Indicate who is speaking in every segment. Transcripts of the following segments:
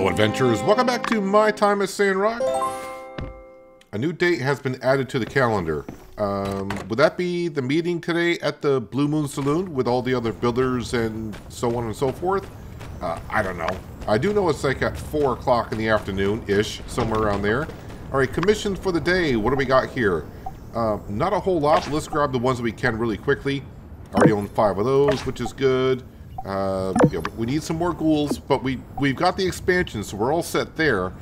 Speaker 1: Hello adventurers, welcome back to my time at Sandrock. A new date has been added to the calendar. Would that be the meeting today at the Blue Moon Saloon with all the other builders and so on and so forth? I don't know. I do know it's like at 4 o'clock in the afternoon-ish, somewhere around there. Alright, commissions for the day, what do we got here? Not a whole lot, but let's grab the ones that we can really quickly. Already own 5 of those, which is good. Yeah, we need some more ghouls, but we've got the expansion, so we're all set there.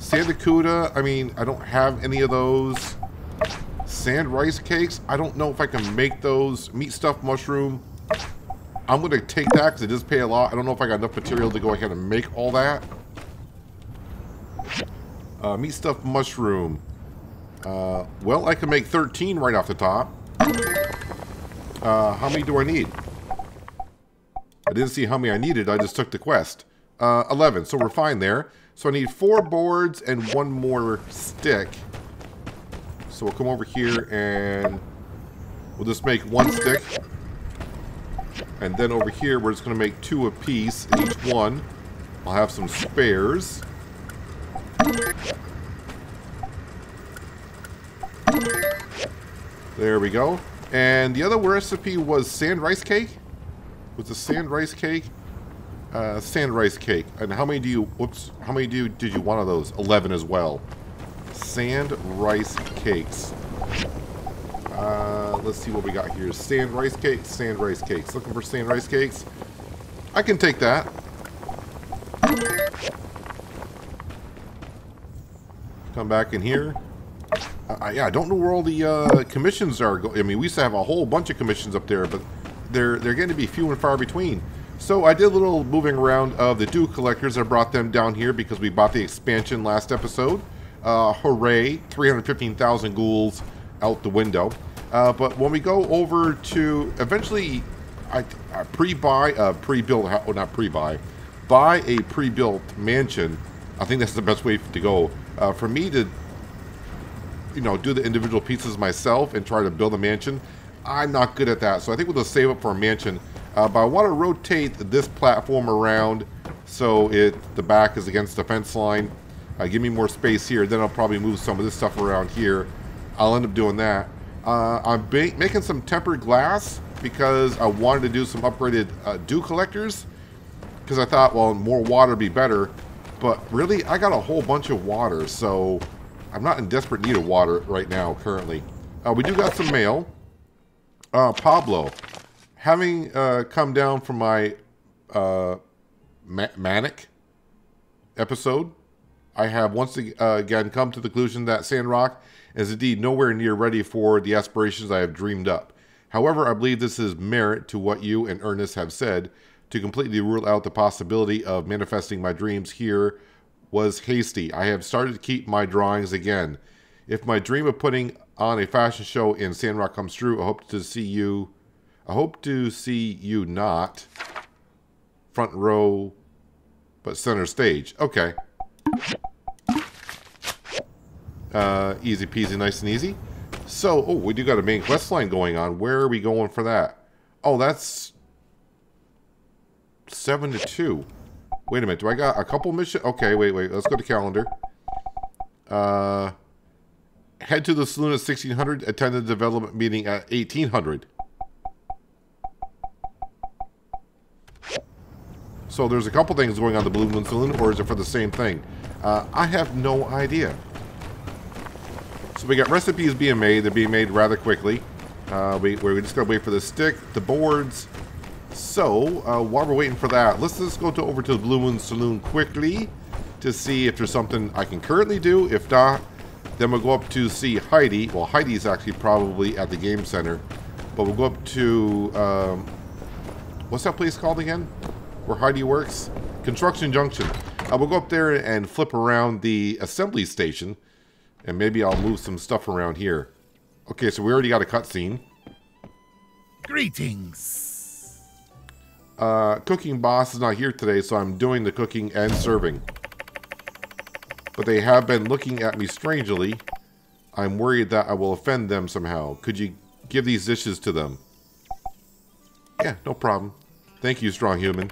Speaker 1: Sandacuda, I mean, I don't have any of those. Sand rice cakes, I don't know if I can make those. Meat stuffed mushroom, I'm going to take that because it does pay a lot. I don't know if I got enough material to go ahead and make all that. Meat stuffed mushroom. Well, I can make 13 right off the top. How many do I need? I didn't see how many I needed, I just took the quest. 11, so we're fine there. So I need 4 boards and 1 more stick. So we'll come over here and we'll just make 1 stick. And then over here, we're just going to make 2 apiece in each one. I'll have some spares. There we go. And the other recipe was sand rice cake. Was the sand rice cake? Sand rice cake. And how many do you? Whoops. How many did you want of those? 11 as well. Sand rice cakes. Let's see what we got here. Sand rice cakes. Sand rice cakes. Looking for sand rice cakes. I can take that. Come back in here. Yeah, I don't know where all the commissions are. I mean, we used to have a whole bunch of commissions up there, but they're getting to be few and far between. So I did a little moving around of the dew collectors. I brought them down here because we bought the expansion last episode. Hooray! 315,000 ghouls out the window. But when we go over to eventually, I pre-buy a pre-built, well, not pre-buy, buy a pre-built mansion. I think that's the best way to go. For me to, you know, do the individual pieces myself and try to build a mansion, I'm not good at that. So I think we'll just save up for a mansion. But I want to rotate this platform around so the back is against the fence line. Give me more space here. Then I'll probably move some of this stuff around here. I'll end up doing that. I'm making some tempered glass because I wanted to do some upgraded dew collectors. Because I thought, well, more water would be better. But really, I got a whole bunch of water, so I'm not in desperate need of water right now, currently. We do got some mail. Pablo, having come down from my manic episode, I have once again come to the conclusion that Sandrock is indeed nowhere near ready for the aspirations I have dreamed up. However, I believe this is merit to what you and Ernest have said. To completely rule out the possibility of manifesting my dreams here was hasty. I have started to keep my drawings again. If my dream of putting on a fashion show in Sandrock comes true, I hope to see you not front row, but center stage. Okay. Easy peasy, nice and easy. So, oh, we do got a main quest line going on. Where are we going for that? Oh, that's 7 to 2. Wait a minute. Do I got a couple missions? Okay, wait. Let's go to calendar. Head to the saloon at 1600. Attend the development meeting at 1800. So there's a couple things going on the Blue Moon Saloon, or is it for the same thing? I have no idea. So we got recipes being made. They're being made rather quickly. We're just going to wait for the stick, the boards. So, while we're waiting for that, let's just go over to the Blue Moon Saloon quickly to see if there's something I can currently do. If not, then we'll go up to see Heidi. Well, Heidi's actually probably at the game center. But we'll go up to, what's that place called again? Where Heidi works? Construction Junction. We'll go up there and flip around the assembly station. And maybe I'll move some stuff around here. Okay, so we already got a cutscene.
Speaker 2: Greetings.
Speaker 1: Cooking boss is not here today, so I'm doing the cooking and serving. But they have been looking at me strangely. I'm worried that I will offend them somehow. Could you give these dishes to them? Yeah, no problem. Thank you, strong human.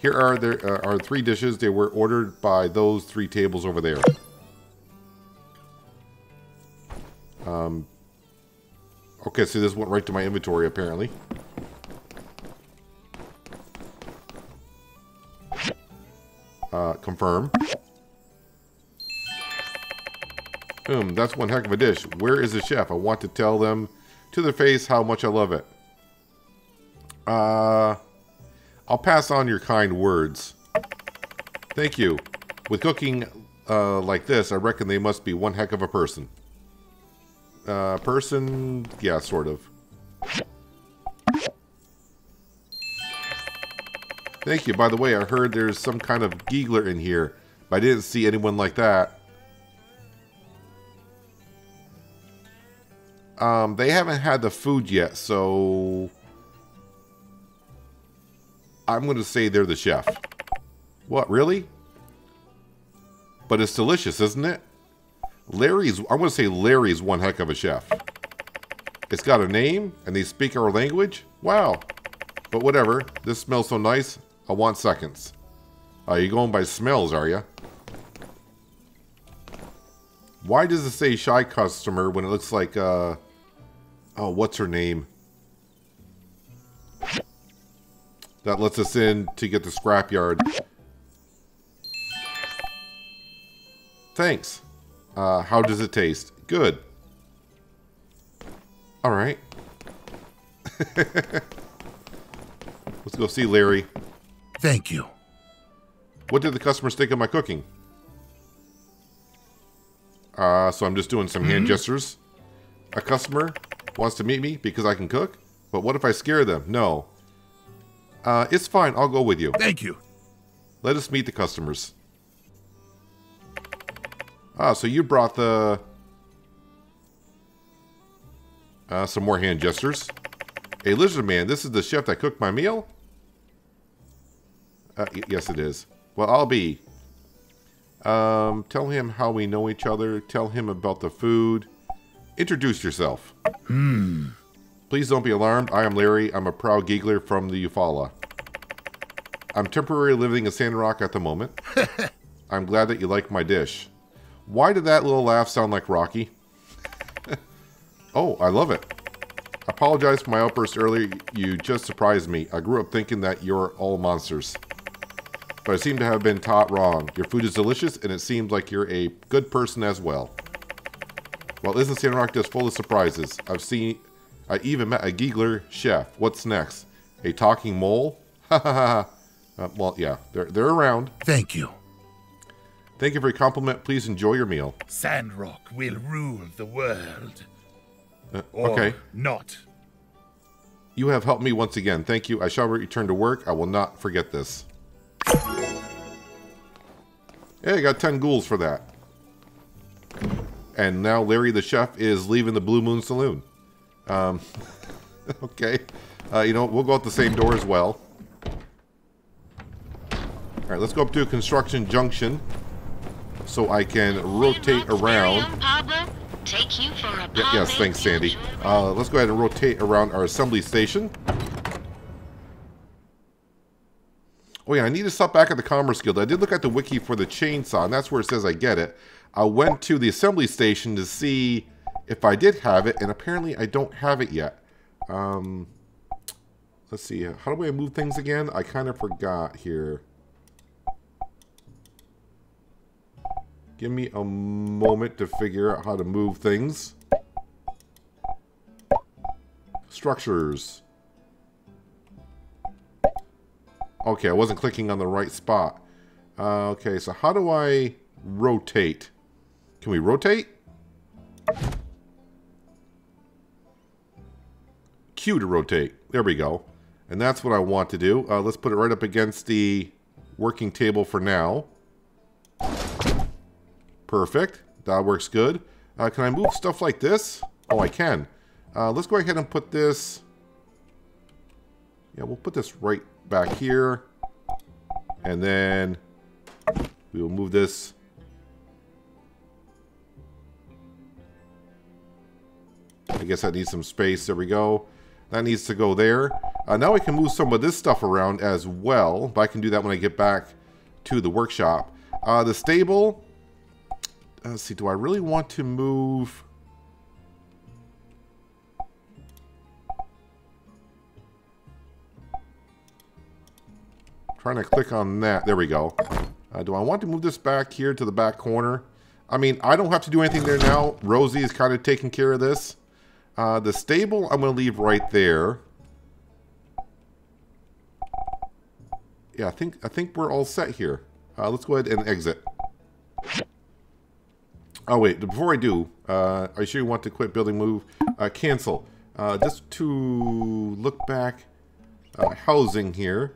Speaker 1: Here are there are 3 dishes. They were ordered by those 3 tables over there. Okay, so this went right to my inventory apparently. Confirm. That's one heck of a dish. Where is the chef? I want to tell them to their face how much I love it. I'll pass on your kind words. Thank you. With cooking like this, I reckon they must be one heck of a person. Person? Yeah, sort of. Thank you. By the way, I heard there's some kind of giggler in here, but I didn't see anyone like that. They haven't had the food yet, so I'm going to say they're the chef. What, really? But it's delicious, isn't it? I'm going to say Larry's one heck of a chef. It's got a name, and they speak our language? Wow. But whatever, this smells so nice, I want seconds. You're going by smells, are you? Why does it say shy customer when it looks like, oh, what's her name? That lets us in to get the scrapyard. Thanks. How does it taste? Good. Alright. Let's go see Larry.
Speaker 2: Thank you.
Speaker 1: What did the customers think of my cooking? So I'm just doing some hand gestures. A customer wants to meet me because I can cook? But what if I scare them? No. It's fine. I'll go with you.
Speaker 2: Thank you.
Speaker 1: Let us meet the customers. So you brought the... some more hand gestures. Hey, lizard man, this is the chef that cooked my meal? Yes, it is. Well, I'll be. Tell him how we know each other. Tell him about the food. Introduce yourself. Please don't be alarmed. I am Larry. I'm a proud giggler from the Eufaula. I'm temporarily living in Sandrock at the moment. I'm glad that you like my dish. Why did that little laugh sound like Rocky? Oh, I love it. I apologize for my outburst earlier. You just surprised me. I grew up thinking that you're all monsters. But I seem to have been taught wrong. Your food is delicious, and it seems like you're a good person as well. Well, isn't Sandrock just full of surprises? I even met a giggler chef. What's next? A talking mole? Ha ha ha. Well, yeah, they're around.
Speaker 2: Thank you.
Speaker 1: Thank you for your compliment. Please enjoy your meal.
Speaker 2: Sandrock will rule the world.
Speaker 1: Okay.
Speaker 2: Or not.
Speaker 1: You have helped me once again. Thank you. I shall return to work. I will not forget this. Hey, I got 10 ghouls for that. And now Larry the chef is leaving the Blue Moon Saloon. Okay. You know, we'll go out the same door as well. Alright, let's go up to Construction Junction so I can rotate around. Yes, thanks, Sandy. Let's go ahead and rotate around our assembly station. Oh yeah, I need to stop back at the Commerce Guild. I did look at the wiki for the chainsaw, and that's where it says I get it. I went to the assembly station to see if I did have it, and apparently I don't have it yet. Let's see, how do I move things again? I kind of forgot here. Give me a moment to figure out how to move things. Structures. Okay, I wasn't clicking on the right spot. Okay, so how do I rotate? Can we rotate? Q to rotate. There we go. And that's what I want to do. Let's put it right up against the working table for now. Perfect. That works good. Can I move stuff like this? Oh, I can. Let's go ahead and put this... Yeah, we'll put this right back here. And then we will move this. I guess that needs some space. There we go. That needs to go there. Now we can move some of this stuff around as well, but I can do that when I get back to the workshop. The stable, let's see, do I really want to move... Trying to click on that. There we go. Do I want to move this back here to the back corner? I mean, I don't have to do anything there now. Rosie is kind of taking care of this. The stable, I'm going to leave right there. Yeah, I think we're all set here. Let's go ahead and exit. Oh, wait. Before I do, are you sure you want to quit building move? Cancel. Just to look back. Housing here.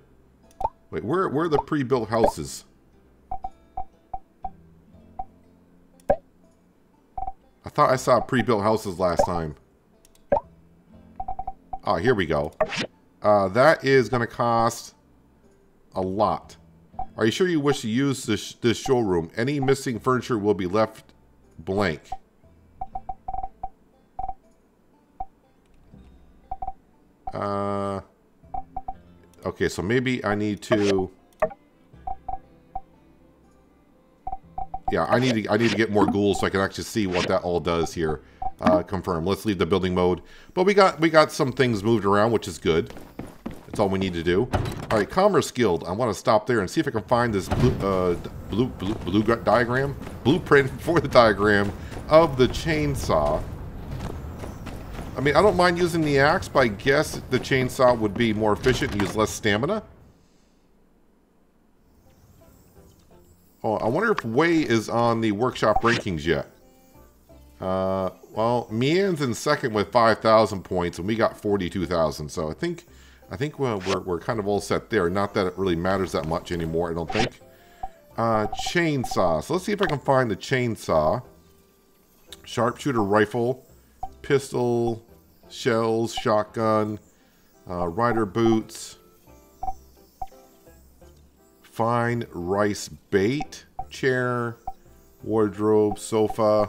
Speaker 1: Wait, where are the pre-built houses? I thought I saw pre-built houses last time. Ah, here we go. That is going to cost a lot. Are you sure you wish to use this showroom? Any missing furniture will be left blank. Okay, so maybe I need to... Yeah, I need to get more ghouls so I can actually see what that all does here. Confirm. Let's leave the building mode. But we got some things moved around, which is good. That's all we need to do. All right, Commerce Guild. I want to stop there and see if I can find this blueprint for the diagram of the chainsaw. I mean, I don't mind using the axe, but I guess the chainsaw would be more efficient and use less stamina. Oh, I wonder if Wei is on the workshop rankings yet. Well, Mian's in second with 5,000 points, and we got 42,000. So I think we're kind of all set there. Not that it really matters that much anymore, I don't think. Chainsaw. So let's see if I can find the chainsaw. Sharpshooter rifle. Pistol, shells, shotgun, rider boots, fine rice bait, chair, wardrobe, sofa.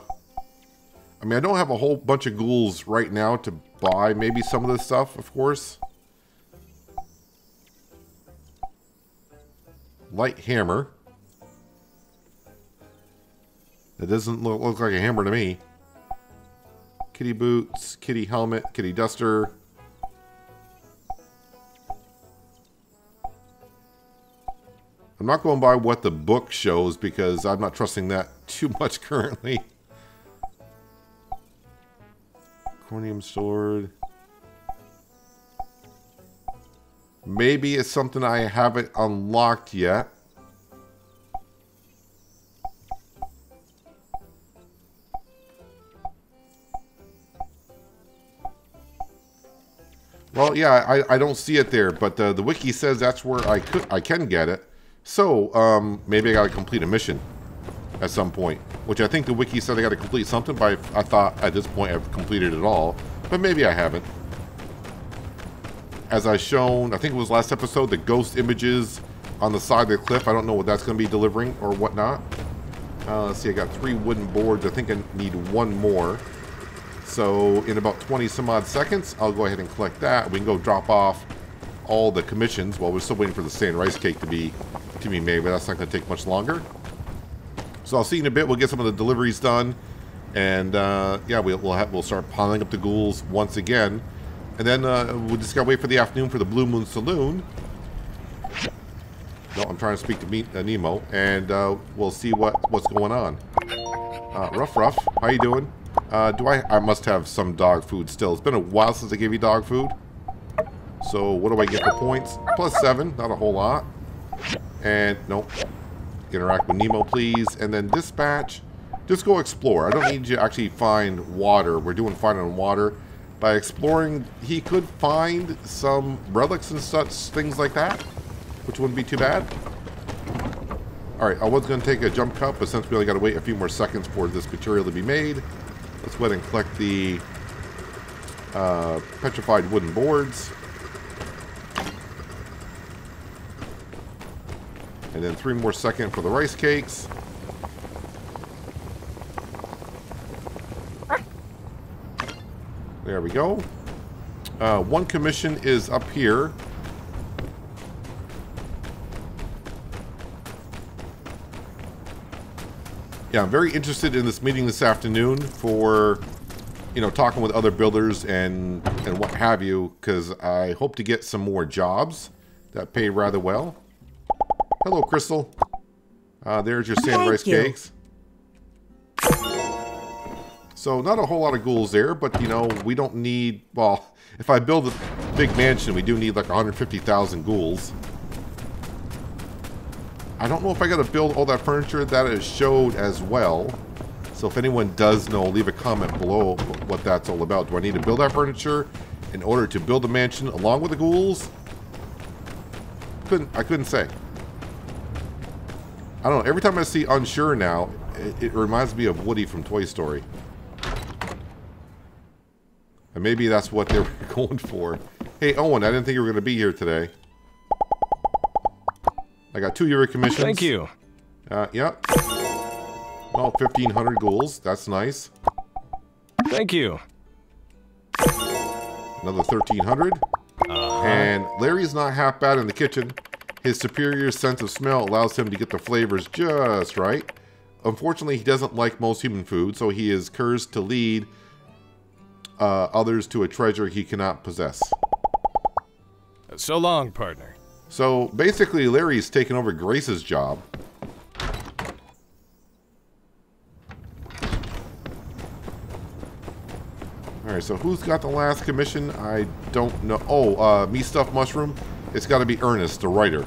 Speaker 1: I mean, I don't have a whole bunch of ghouls right now to buy maybe some of this stuff, of course. Light hammer. That doesn't look like a hammer to me. Kitty boots, kitty helmet, kitty duster. I'm not going by what the book shows because I'm not trusting that too much currently. Cornium sword. Maybe it's something I haven't unlocked yet. Well, yeah, I don't see it there, but the wiki says that's where I can get it. So maybe I got to complete a mission at some point, which I think the wiki said I got to complete something, but I thought at this point I've completed it all, but maybe I haven't. As I shown, I think it was last episode, the ghost images on the side of the cliff. I don't know what that's going to be delivering or whatnot. Let's see, I got 3 wooden boards. I think I need 1 more. So in about 20 some odd seconds, I'll go ahead and collect that. We can go drop off all the commissions while we're still waiting for the sand rice cake to be made, but that's not going to take much longer. So I'll see you in a bit. We'll get some of the deliveries done, and yeah, we'll start piling up the ghouls once again, and then we'll just gotta wait for the afternoon for the Blue Moon Saloon. No, I'm trying to speak to Nemo, and we'll see what's going on. Ruff, how you doing? I must have some dog food still. It's been a while since I gave you dog food. So what do I get for points? +7, not a whole lot. And nope. Interact with Nemo, please. And then dispatch. Just go explore. I don't need you to actually find water. We're doing fine on water. By exploring, he could find some relics and such things like that, which wouldn't be too bad. Alright, I was going to take a jump cut, but since we only got to wait a few more seconds for this material to be made, let's go ahead and collect the petrified wooden boards. And then 3 more seconds for the rice cakes. There we go. One commission is up here. Yeah, I'm very interested in this meeting this afternoon for, you know, talking with other builders and what have you, because I hope to get some more jobs that pay rather well. Hello, Crystal. There's your sand rice cakes. So not a whole lot of ghouls there, but you know, we don't need, well, if I build a big mansion, we do need like 150,000 ghouls. I don't know if I got to build all that furniture. That is showed as well. So if anyone does know, leave a comment below what that's all about. Do I need to build that furniture in order to build a mansion along with the ghouls? I couldn't say. I don't know. Every time I see unsure now, it reminds me of Woody from Toy Story. And maybe that's what they were going for. Hey, Owen, I didn't think you were going to be here today. I got 2 year commissions.
Speaker 3: Thank you.
Speaker 1: Yep. Well, 1,500 ghouls. That's nice.
Speaker 3: Thank you.
Speaker 1: Another 1,300. And Larry's not half bad in the kitchen. His superior sense of smell allows him to get the flavors just right. Unfortunately, he doesn't like most human food, so he is cursed to lead others to a treasure he cannot possess.
Speaker 3: So long, partner.
Speaker 1: So basically, Larry's taken over Grace's job. Alright, so who's got the last commission? I don't know. Oh, Me Stuffed Mushroom. It's got to be Ernest, the writer.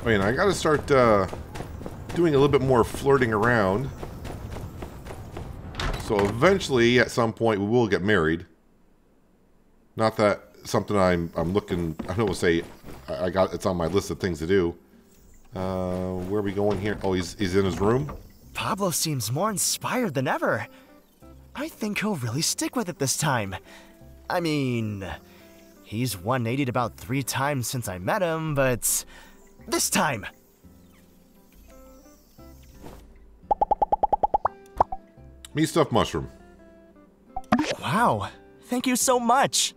Speaker 1: Oh, and I got to start doing a little bit more flirting around. So eventually, at some point, we will get married. Not that something I'm looking. I don't want to say I got. It's on my list of things to do. Where are we going here? Oh, he's in his room.
Speaker 4: Pablo seems more inspired than ever. I think he'll really stick with it this time. I mean, he's 180'd about 3 times since I met him, but this time.
Speaker 1: Me Stuffed Mushroom.
Speaker 4: Wow, thank you so much.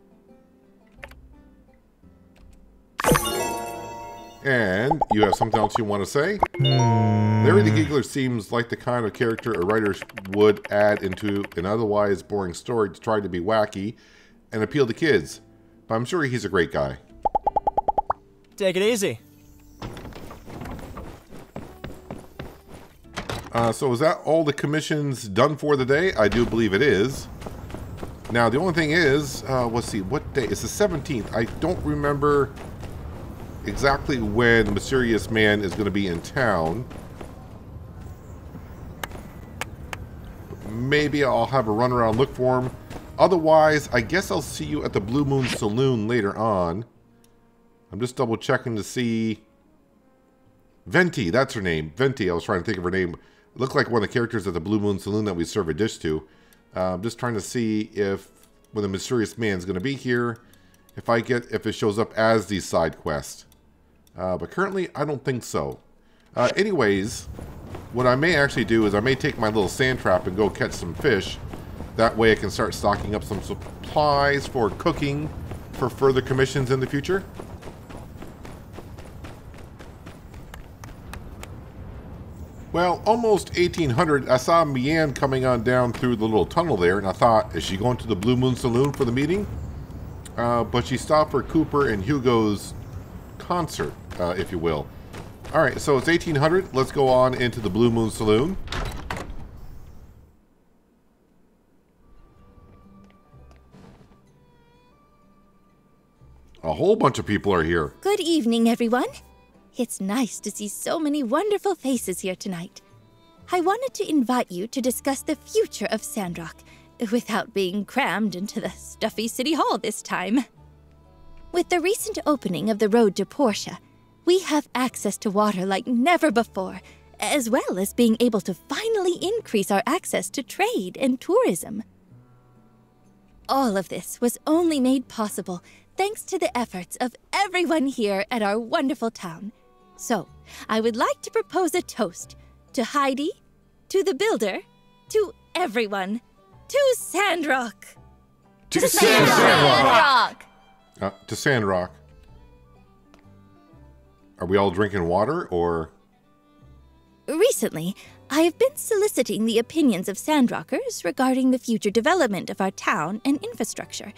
Speaker 1: And you have something else you want to say? Larry the Giggler seems like the kind of character a writer would add into an otherwise boring story to try to be wacky and appeal to kids. But I'm sure he's a great guy.
Speaker 4: Take it easy.
Speaker 1: So is that all the commissions done for the day? I do believe it is. Now, the only thing is, let's see, what day? It's the 17th. I don't remember exactly when the mysterious man is going to be in town. Maybe I'll have a run around look for him. Otherwise, I guess I'll see you at the Blue Moon Saloon later on. I'm just double checking to see. Venti, that's her name. Venti, I was trying to think of her name. It looked like one of the characters at the Blue Moon Saloon that we serve a dish to. I'm just trying to see if when the mysterious man is going to be here, if it shows up as the side quest. But currently, I don't think so. Anyways, what I may actually do is I may take my little sand trap and go catch some fish. That way I can start stocking up some supplies for cooking for further commissions in the future. Well, almost 1800, I saw Mian coming on down through the little tunnel there, and I thought, is she going to the Blue Moon Saloon for the meeting? But she stopped for Cooper and Hugo's concert, if you will. Alright, so it's 1800. Let's go on into the Blue Moon Saloon. A whole bunch of people are here.
Speaker 5: Good evening, everyone. It's nice to see so many wonderful faces here tonight. I wanted to invite you to discuss the future of Sandrock, without being crammed into the stuffy City Hall this time. With the recent opening of the road to Portia, we have access to water like never before, as well as being able to finally increase our access to trade and tourism. All of this was only made possible thanks to the efforts of everyone here at our wonderful town. So, I would like to propose a toast to Heidi, to the builder, to everyone, to Sandrock.
Speaker 3: To
Speaker 6: Sandrock!
Speaker 1: To Sandrock. Are we all drinking water, or...?
Speaker 5: Recently, I have been soliciting the opinions of Sandrockers regarding the future development of our town and infrastructure.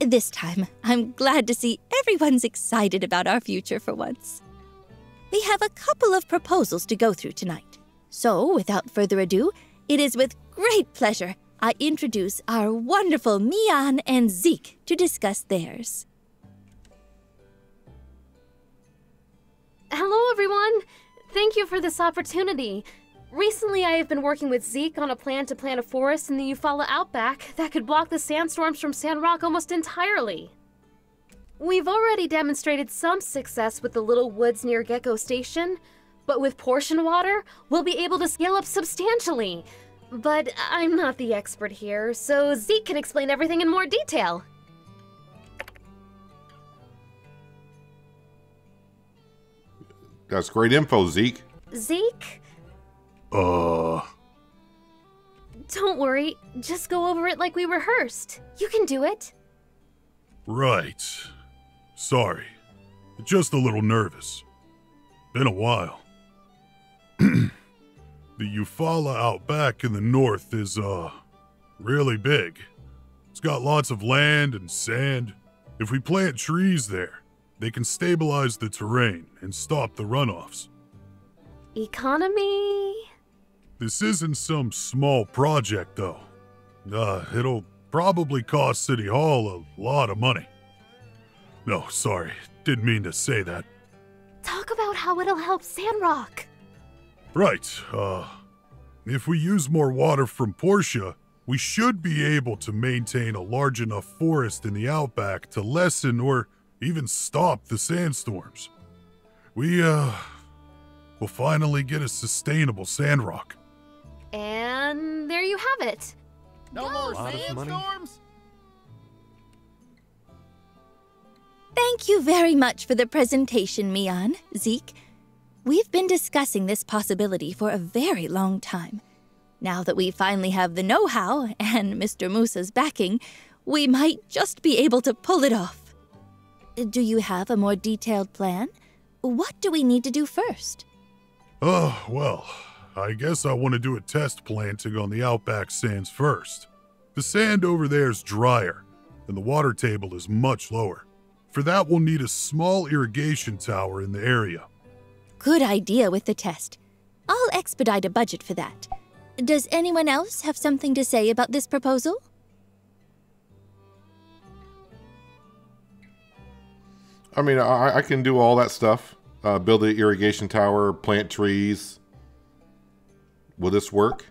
Speaker 5: This time, I'm glad to see everyone's excited about our future for once. We have a couple of proposals to go through tonight. So, without further ado, it is with great pleasure I introduce our wonderful Mian and Zeke to discuss theirs.
Speaker 6: Hello, everyone! Thank you for this opportunity. Recently, I have been working with Zeke on a plan to plant a forest in the Eufaula Outback that could block the sandstorms from Sandrock almost entirely. We've already demonstrated some success with the little woods near Gecko Station, but with portion water, we'll be able to scale up substantially. But I'm not the expert here, so Zeke can explain everything in more detail.
Speaker 1: That's great info, Zeke.
Speaker 6: Zeke? Don't worry, just go over it like we rehearsed. You can do it.
Speaker 7: Right. Sorry. Just a little nervous. Been a while. The Eufaula Outback in the north is, really big. It's got lots of land and sand. If we plant trees there, they can stabilize the terrain and stop the runoffs.
Speaker 6: Economy?
Speaker 7: This isn't some small project, though. It'll probably cost City Hall a lot of money. No, sorry, didn't mean to say that.
Speaker 6: Talk about how it'll help Sandrock.
Speaker 7: Right, if we use more water from Portia, we should be able to maintain a large enough forest in the Outback to lessen or even stop the sandstorms. We'll finally get a sustainable Sandrock.
Speaker 6: And there you have it.
Speaker 8: No more sandstorms?
Speaker 5: Thank you very much for the presentation, Mian, Zeke. We've been discussing this possibility for a very long time. Now that we finally have the know-how and Mr. Musa's backing, we might just be able to pull it off. Do you have a more detailed plan? What do we need to do first?
Speaker 7: Well, I guess I want to do a test planting on the Outback sands first. The sand over there is drier, and the water table is much lower. For that, we'll need a small irrigation tower in the area.
Speaker 5: Good idea with the test. I'll expedite a budget for that. Does anyone else have something to say about this proposal?
Speaker 1: I mean, I can do all that stuff. Build an irrigation tower, plant trees. Will this work?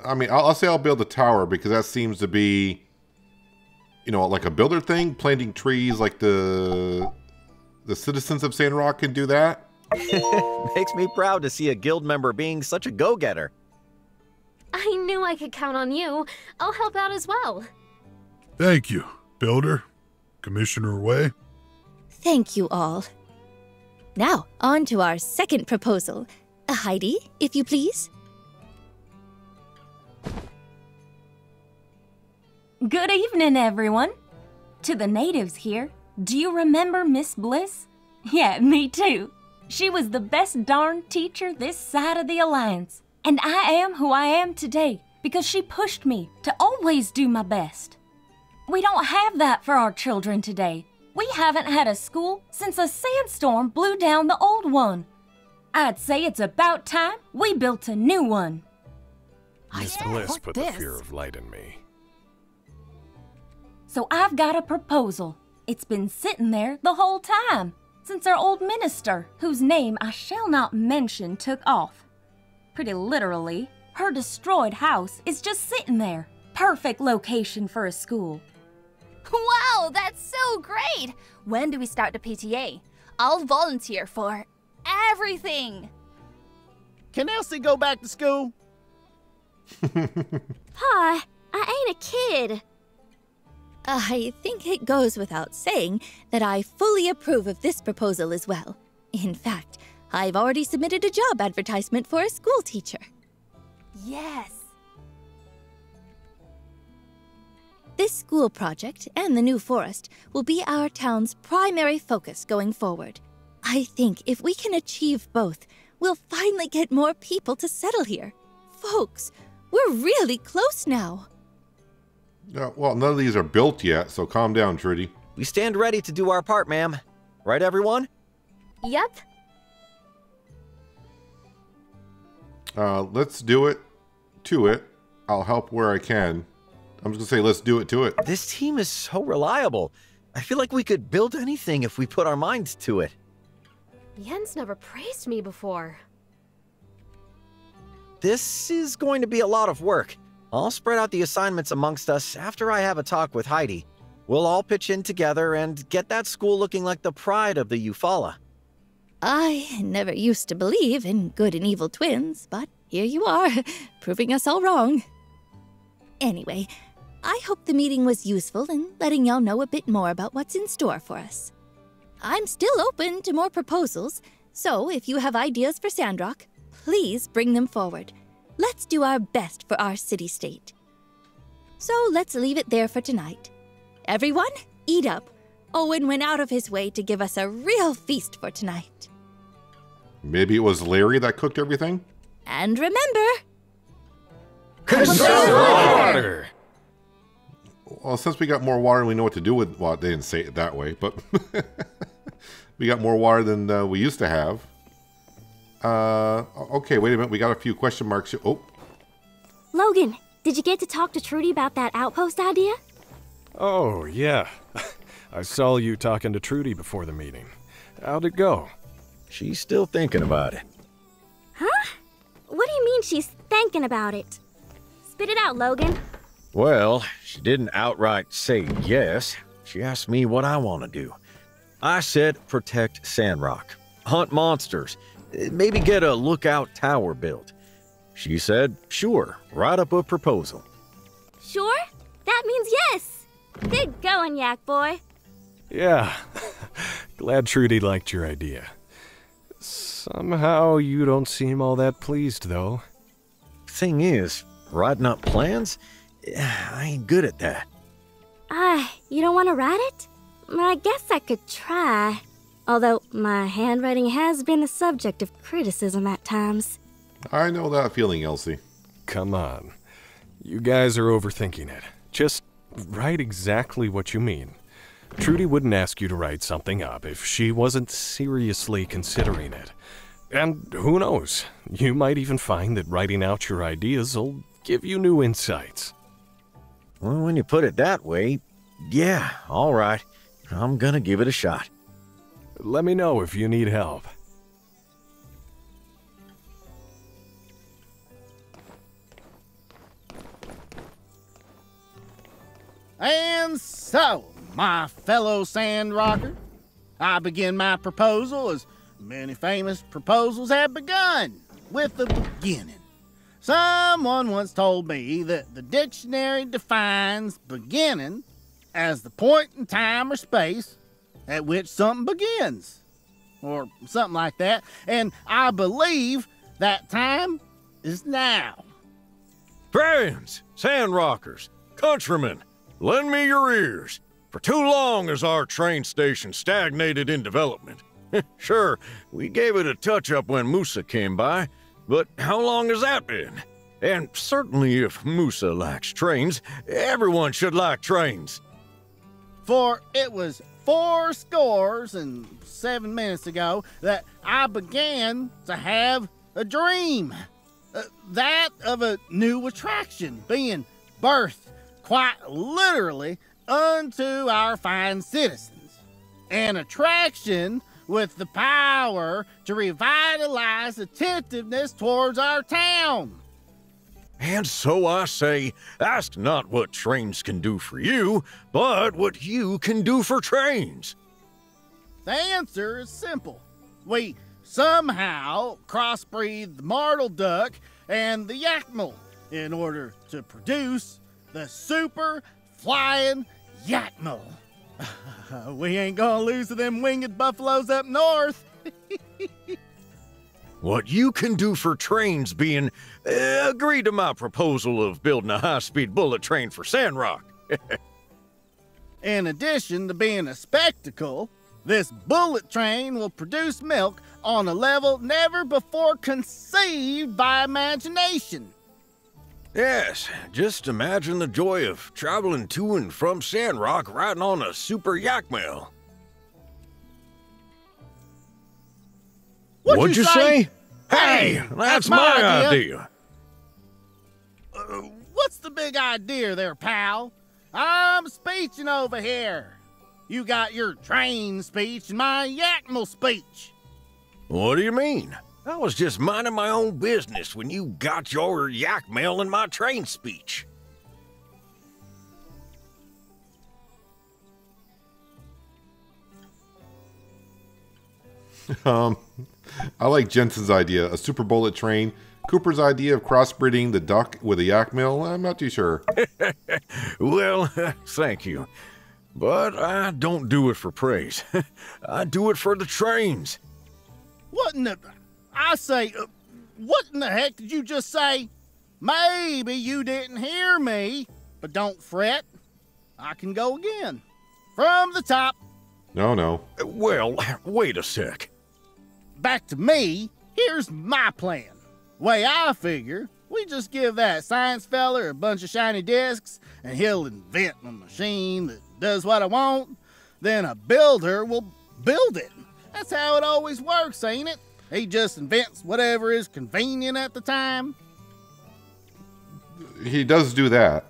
Speaker 1: I mean, I'll say I'll build a tower because that seems to be, you know, like a builder thing. Planting trees, like the citizens of Sandrock can do that.
Speaker 8: Makes me proud to see a guild member being such a go-getter.
Speaker 6: I knew I could count on you. I'll help out as well.
Speaker 7: Thank you, Builder. Commissioner Way.
Speaker 5: Thank you all. Now, on to our second proposal. Heidi, if you please.
Speaker 9: Good evening, everyone. To the natives here, do you remember Miss Bliss? Yeah, me too. She was the best darn teacher this side of the Alliance. And I am who I am today because she pushed me to always do my best. We don't have that for our children today. We haven't had a school since a sandstorm blew down the old one. I'd say it's about time we built a new one.
Speaker 3: Miss Bliss put the fear of light in me.
Speaker 9: So I've got a proposal. It's been sitting there the whole time, since our old minister, whose name I shall not mention, took off. Pretty literally, her destroyed house is just sitting there. Perfect location for a school.
Speaker 10: Wow, that's so great! When do we start the PTA? I'll volunteer for everything!
Speaker 8: Can Elsie go back to school?
Speaker 10: Pa, I ain't a kid.
Speaker 5: I think it goes without saying that I fully approve of this proposal as well. In fact, I've already submitted a job advertisement for a school teacher.
Speaker 10: Yes.
Speaker 5: This school project and the new forest will be our town's primary focus going forward. I think if we can achieve both, we'll finally get more people to settle here. Folks, we're really close now.
Speaker 1: Well, none of these are built yet, so calm down, Trudy.
Speaker 8: We stand ready to do our part, ma'am. Right, everyone?
Speaker 6: Yep.
Speaker 1: Let's do it to it. I'll help where I can. I'm just gonna say, let's do it to it.
Speaker 8: This team is so reliable. I feel like we could build anything if we put our minds to it.
Speaker 6: Jens never praised me before.
Speaker 8: This is going to be a lot of work. I'll spread out the assignments amongst us after I have a talk with Heidi. We'll all pitch in together and get that school looking like the pride of the Eufaula.
Speaker 5: I never used to believe in good and evil twins, but here you are, proving us all wrong. Anyway, I hope the meeting was useful in letting y'all know a bit more about what's in store for us. I'm still open to more proposals, so if you have ideas for Sandrock, please bring them forward. Let's do our best for our city-state. So let's leave it there for tonight. Everyone, eat up. Owen went out of his way to give us a real feast for tonight.
Speaker 1: Maybe it was Larry that cooked everything?
Speaker 5: And remember...
Speaker 3: Conserve water!
Speaker 1: Well, since we got more water and we know what to do with... Well, they didn't say it that way, but... we got more water than we used to have. Okay, wait a minute. We got a few question marks. Oh.
Speaker 11: Logan, did you get to talk to Trudy about that outpost idea?
Speaker 3: Oh, yeah. I saw you talking to Trudy before the meeting. How'd it go?
Speaker 8: She's still thinking about it.
Speaker 11: Huh? What do you mean she's thinking about it? Spit it out, Logan.
Speaker 8: Well, she didn't outright say yes. She asked me what I want to do. I said protect Sandrock, hunt monsters, maybe get a lookout tower built. She said, sure, write up a proposal.
Speaker 11: Sure? That means yes. Good going, Yak Boy.
Speaker 3: Yeah. Glad Trudy liked your idea. Somehow you don't seem all that pleased, though.
Speaker 8: Thing is, writing up plans? I ain't good at that.
Speaker 11: You don't want to write it? I guess I could try. Although my handwriting has been the subject of criticism at times.
Speaker 1: I know that feeling, Elsie.
Speaker 3: Come on. You guys are overthinking it. Just write exactly what you mean. Trudy wouldn't ask you to write something up if she wasn't seriously considering it. And who knows, you might even find that writing out your ideas will give you new insights.
Speaker 8: Well, when you put it that way, yeah, all right. I'm gonna give it a shot.
Speaker 3: Let me know if you need help.
Speaker 12: And so, my fellow Sandrocker, I begin my proposal as many famous proposals have begun, with the beginning. Someone once told me that the dictionary defines beginning as the point in time or space at which something begins, or something like that, and I believe that time is now.
Speaker 7: Friends, Sandrockers, countrymen, lend me your ears. For too long has our train station stagnated in development. Sure, we gave it a touch-up when Musa came by, but how long has that been? And certainly if Musa likes trains, everyone should like trains.
Speaker 12: For it was 7 minutes ago that I began to have a dream. That of a new attraction being birthed quite literally unto our fine citizens. An attraction with the power to revitalize attentiveness towards our town.
Speaker 7: And so I say, ask not what trains can do for you, but what you can do for trains.
Speaker 12: The answer is simple. We somehow crossbreed the martle duck and the yakmel in order to produce the super flying yakmel. We ain't gonna lose to them winged buffaloes up north.
Speaker 8: what you can do for trains being agree to my proposal of building a high-speed bullet train for Sandrock.
Speaker 12: In addition to being a spectacle, this bullet train will produce milk on a level never before conceived by imagination.
Speaker 8: Yes, just imagine the joy of traveling to and from Sandrock riding on a super yak mill.
Speaker 12: What'd you say?
Speaker 8: Hey, that's my idea.
Speaker 12: What's the big idea there, pal? I'm speeching over here. You got your train speech and my yakmal speech.
Speaker 8: What do you mean? I was just minding my own business when you got your yak mail in my train speech.
Speaker 1: I like Jensen's idea, a super bullet train. Cooper's idea of crossbreeding the duck with a yak mill, I'm not too sure.
Speaker 8: Well, thank you. But I don't do it for praise. I do it for the trains.
Speaker 12: What in the... I say, what in the heck did you just say? Maybe you didn't hear me, but don't fret. I can go again. From the top.
Speaker 1: No.
Speaker 8: Well, wait a sec.
Speaker 12: Back to me, here's my plan. Way I figure, we just give that science feller a bunch of shiny discs, and he'll invent a machine that does what I want. Then a builder will build it. That's how it always works, ain't it? He just invents whatever is convenient at the time.
Speaker 1: He does do that.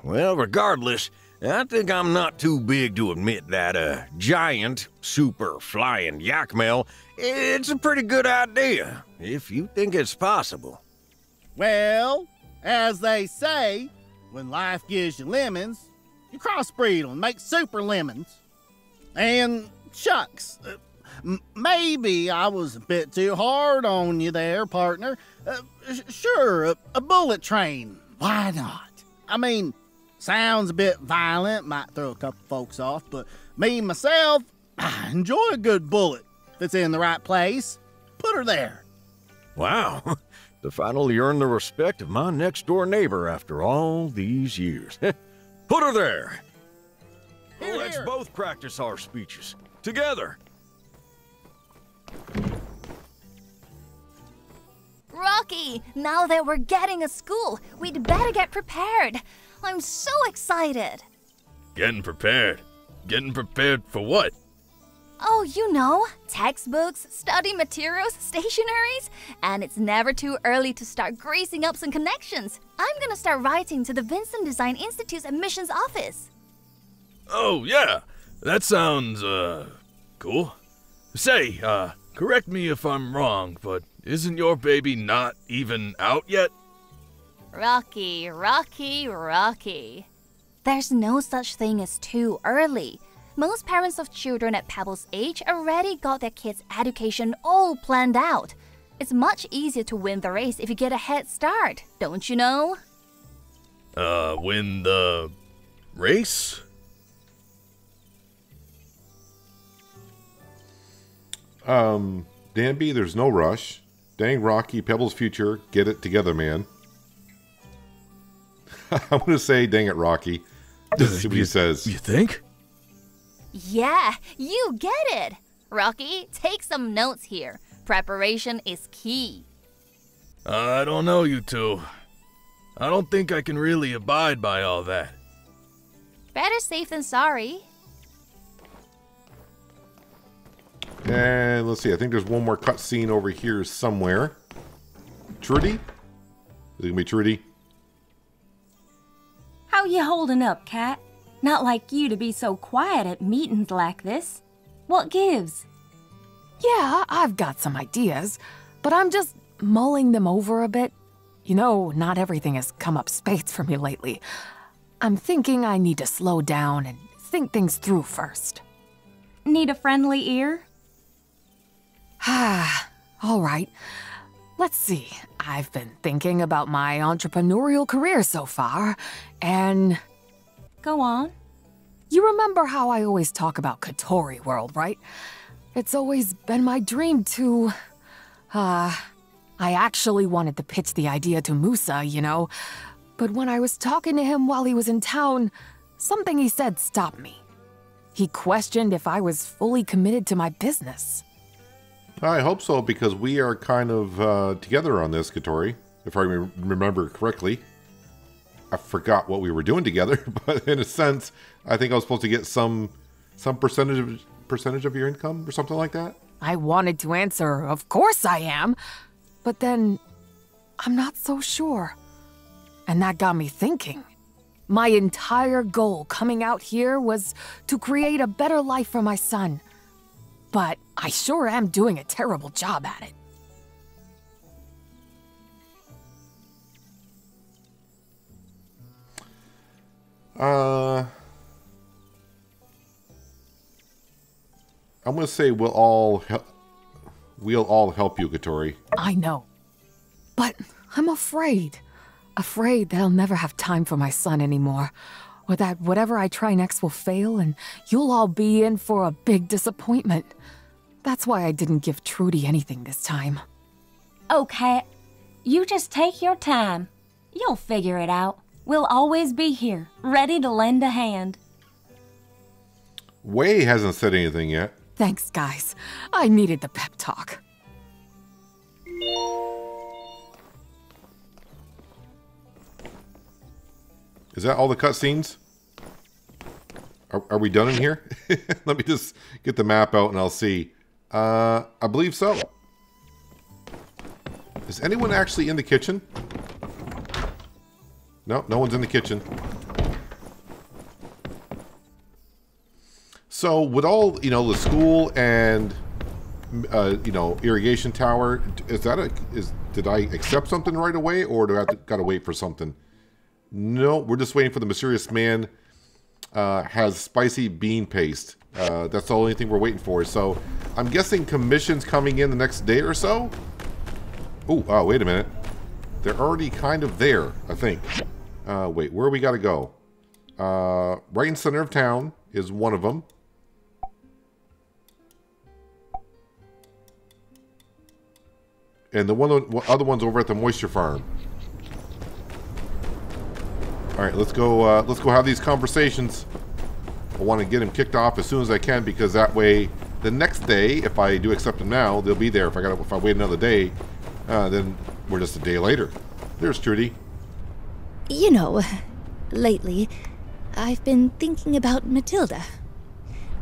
Speaker 8: Well, regardless, I think I'm not too big to admit that a giant, super flying yak mill, it's a pretty good idea, if you think it's possible.
Speaker 12: Well, as they say, when life gives you lemons, you crossbreed them and make super lemons. And shucks, maybe I was a bit too hard on you there, partner. Sure, a bullet train. Why not? I mean, sounds a bit violent, might throw a couple folks off, but me, myself, I enjoy a good bullet that's in the right place. Put her there.
Speaker 8: Wow, to finally earn the respect of my next-door neighbor after all these years. Put her there.
Speaker 12: Here,
Speaker 8: Let's
Speaker 12: here.
Speaker 8: both practice our speeches. Together.
Speaker 10: Rocky, now that we're getting a school, we'd better get prepared. I'm so excited.
Speaker 2: Getting prepared? Getting prepared for what?
Speaker 10: Oh, you know, textbooks, study materials, stationaries, and it's never too early to start greasing up some connections. I'm gonna start writing to the Vincent Design Institute's admissions office.
Speaker 2: Oh, yeah. That sounds, cool. Say, correct me if I'm wrong, but isn't your baby not even out yet?
Speaker 10: Rocky, Rocky, Rocky. There's no such thing as too early. Most parents of children at Pebble's age already got their kids' education all planned out. It's much easier to win the race if you get a head start, don't you know?
Speaker 2: Win the race?
Speaker 1: Danby, there's no rush. Dang Rocky, Pebble's future, get it together, man. I'm going to say, dang it, Rocky. Just see what he says.
Speaker 2: You think?
Speaker 10: Yeah, you get it. Rocky, take some notes here. Preparation is key.
Speaker 2: I don't know, you two. I don't think I can really abide by all that.
Speaker 10: Better safe than sorry.
Speaker 1: And let's see, I think there's one more cutscene over here somewhere. Trudy? Is it going to be Trudy?
Speaker 9: How you holding up, Cat? Not like you to be so quiet at meetings like this. What gives?
Speaker 13: Yeah, I've got some ideas, but I'm just mulling them over a bit. You know, not everything has come up spades for me lately. I'm thinking I need to slow down and think things through first.
Speaker 9: Need a friendly ear?
Speaker 13: All right. Let's see. I've been thinking about my entrepreneurial career so far, and...
Speaker 9: Go on.
Speaker 13: You remember how I always talk about Katori World, right? It's always been my dream to... I actually wanted to pitch the idea to Musa, you know. But when I was talking to him while he was in town, something he said stopped me. He questioned if I was fully committed to my business.
Speaker 1: I hope so, because we are kind of together on this, Katori, if I remember correctly. I forgot what we were doing together, but in a sense, I think I was supposed to get some percentage of your income or something like that.
Speaker 13: I wanted to answer, of course I am, but then I'm not so sure. And that got me thinking. My entire goal coming out here was to create a better life for my son. But I sure am doing a terrible job at it.
Speaker 1: I'm gonna say we'll all help you, Katori.
Speaker 13: I know. But I'm afraid that I'll never have time for my son anymore. Or that whatever I try next will fail and you'll all be in for a big disappointment. That's why I didn't give Trudy anything this time.
Speaker 9: Okay, you just take your time. You'll figure it out. We'll always be here, ready to lend a hand.
Speaker 1: Wei hasn't said anything yet.
Speaker 13: Thanks, guys. I needed the pep talk.
Speaker 1: Is that all the cutscenes? Are we done in here? Let me just get the map out and I'll see. I believe so. Is anyone actually in the kitchen? No, no one's in the kitchen. So with all, the school and, irrigation tower, did I accept something right away, or do I gotta wait for something? No, we're just waiting for the mysterious man has spicy bean paste. That's the only thing we're waiting for. So I'm guessing commission's coming in the next day or so. Oh, wait a minute. They're already kind of there, I think. Wait, where we gotta go? Right in the center of town is one of them. And the other one's over at the moisture farm. All right, let's go have these conversations. I want to get them kicked off as soon as I can, because that way, the next day, if I do accept them now, they'll be there. If I wait another day, then we're just a day later. There's Trudy.
Speaker 5: Lately, I've been thinking about Matilda.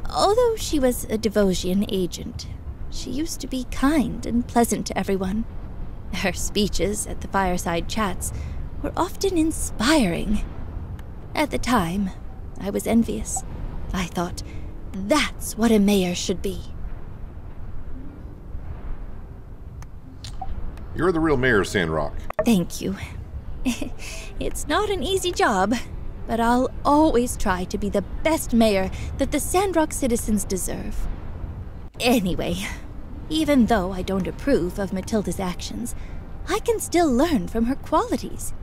Speaker 5: Although she was a Devosian agent, she used to be kind and pleasant to everyone. Her speeches at the fireside chats were often inspiring. At the time, I was envious. I thought, that's what a mayor should be.
Speaker 1: You're the real mayor, Sandrock.
Speaker 5: Thank you. It's not an easy job, but I'll always try to be the best mayor that the Sandrock citizens deserve. Anyway, even though I don't approve of Matilda's actions, I can still learn from her qualities.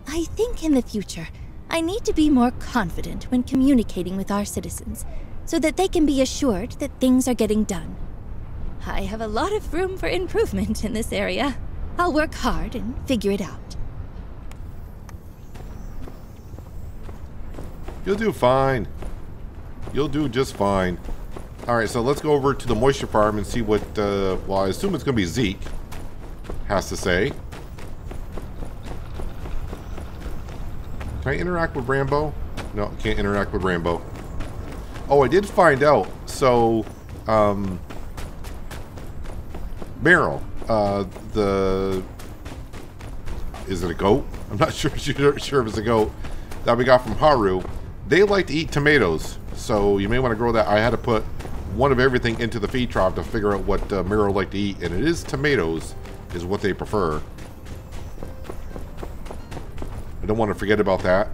Speaker 5: I think in the future, I need to be more confident when communicating with our citizens, so that they can be assured that things are getting done. I have a lot of room for improvement in this area. I'll work hard and figure it out.
Speaker 1: You'll do fine. You'll do just fine. Alright, so let's go over to the moisture farm and see what, well, I assume it's going to be Zeke has to say. Can I interact with Rambo? No, can't interact with Rambo. Oh, I did find out. So, Meryl, is it a goat? I'm not sure if it's a goat that we got from Haru. They like to eat tomatoes, so you may want to grow that. I had to put one of everything into the feed trough to figure out what Meryl like to eat, and it is tomatoes is what they prefer. I don't want to forget about that,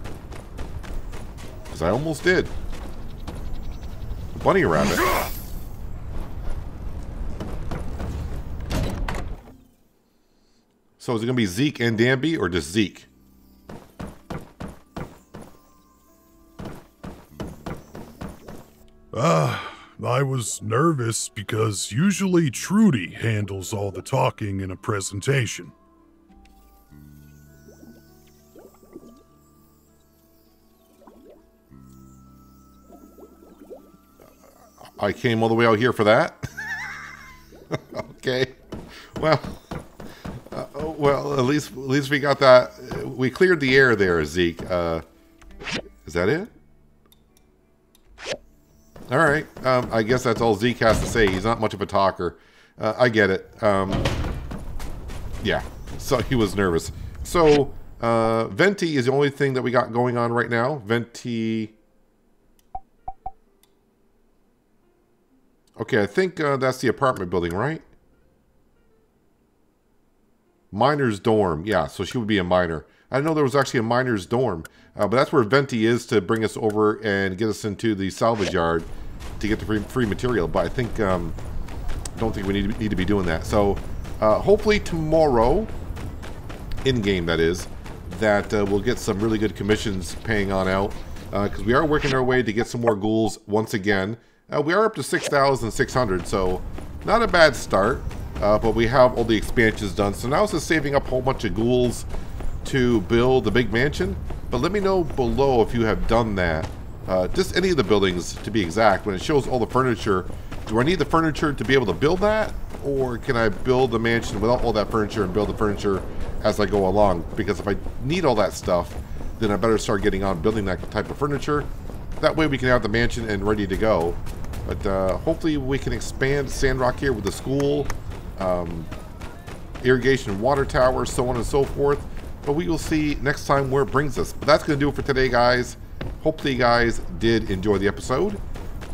Speaker 1: because I almost did. Bunny rabbit. So is it going to be Zeke and Danby, or just Zeke?
Speaker 7: I was nervous because usually Trudy handles all the talking in a presentation.
Speaker 1: I came all the way out here for that? Okay. Well, at least we got that. We cleared the air there, Zeke. Is that it? All right. I guess that's all Zeke has to say. He's not much of a talker. I get it. Yeah. So he was nervous. So Venti is the only thing that we got going on right now. Venti. Okay, I think that's the apartment building, right? Miner's dorm. Yeah, so she would be a miner. I didn't know there was actually a miner's dorm. But that's where Venti is to bring us over and get us into the salvage yard to get the free material. But I think, don't think we need to be doing that. So hopefully tomorrow, in-game that is, that we'll get some really good commissions paying on out. Because we are working our way to get some more ghouls once again. We are up to 6,600, so not a bad start. But we have all the expansions done. So now it's just saving up a whole bunch of ghouls to build the big mansion. But let me know below if you have done that. Just any of the buildings, to be exact. When it shows all the furniture, do I need the furniture to be able to build that? Or can I build the mansion without all that furniture and build the furniture as I go along? Because if I need all that stuff, then I better start getting on building that type of furniture. That way we can have the mansion and ready to go. But hopefully we can expand Sandrock here with the school, irrigation and water towers, so on and so forth. But we will see next time where it brings us. But that's going to do it for today, guys. Hopefully you guys did enjoy the episode.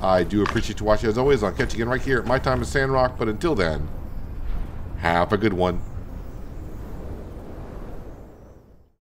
Speaker 1: I do appreciate you watching as always. I'll catch you again right here at My Time in Sandrock. But until then, have a good one.